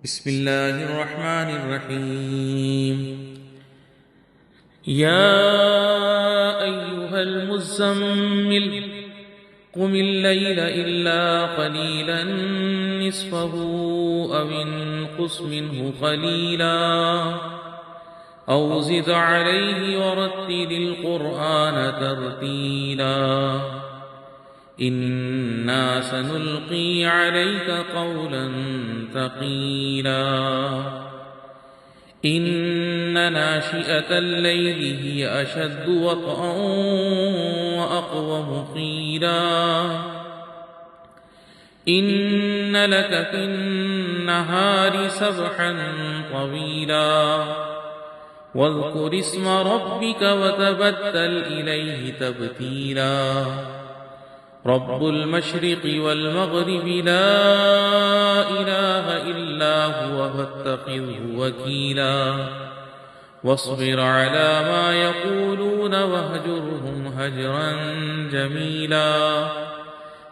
بسم الله الرحمن الرحيم. يا أيها المزمل قم الليل إلا قليلا نصفه أو انقص منه قليلا أو زد عليه ورتل القرآن ترتيلا إنا سنلقي عليك قولا ثقيلا إن ناشئة الليل هي أشد وطئا وأقوم قيلا إن لك في النهار سبحا طويلا واذكر اسم ربك وتبتل إليه تبتيلا رب المشرق والمغرب لا إله إلا هو فاتخذه وكيلا واصبر على ما يقولون واهجرهم هجرا جميلا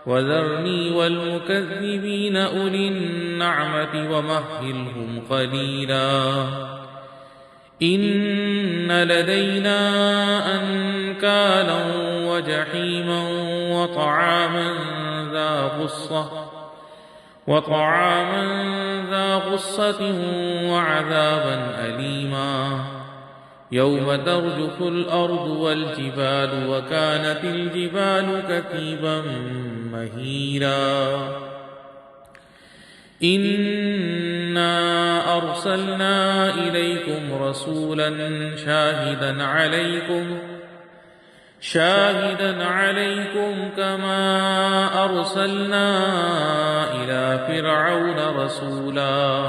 وذرني والمكذبين أولي النعمة ومهلهم قليلا إن لدينا أنكالا وجحيما وطعاما ذا غصة وعذابا أليما يوم ترجف الأرض والجبال وكانت الجبال كثيبا مهيلا إنا أرسلنا إليكم رسولا شاهدا عليكم كما أرسلنا إلى فرعون رسولا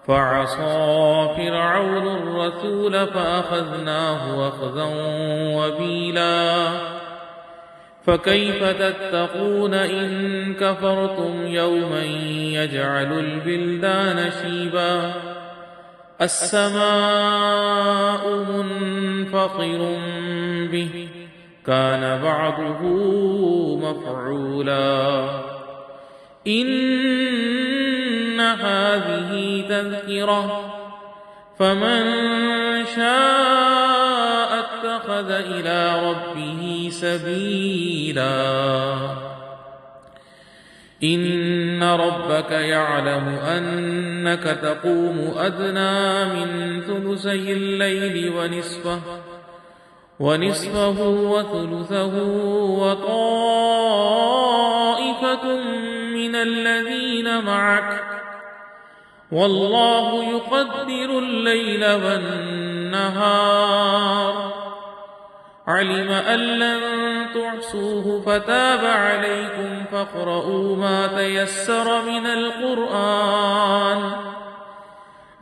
فعصى فرعون الرسول فأخذناه أخذا وبيلا فكيف تتقون إن كفرتم يوما يجعل البلدان شيبا السماء منفطر به كان بعضه مفعولا إن هذه تذكرة فمن شاء اتخذ إلى ربه سبيلا إن ربك يعلم أنك تقوم أدنى من ثلثي الليل ونصفه وثلثه وطائفة من الذين معك والله يقدر الليل والنهار علم أن لن تحصوه فتاب عليكم فاقرؤوا ما تيسر من القرآن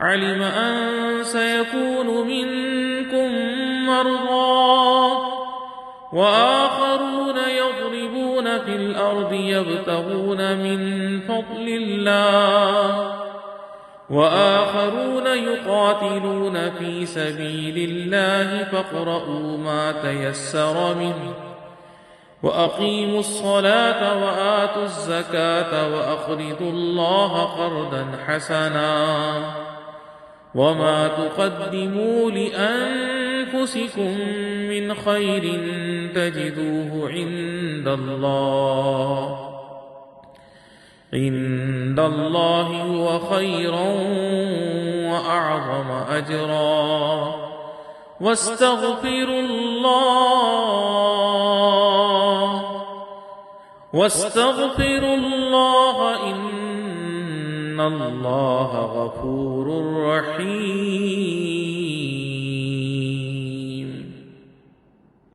علم أن سيكون منكم مرضى وآخرون يضربون في الأرض يبتغون من فضل الله وآخرون يقاتلون في سبيل الله فاقرؤوا ما تيسر منه وأقيموا الصلاة وآتوا الزكاة وأقرضوا الله قرضا حسنا وما تقدموا لأنفسكم من خير تجدوه عند الله هو خيرا وأعظم أجرا واستغفروا الله إن الله غفور رحيم.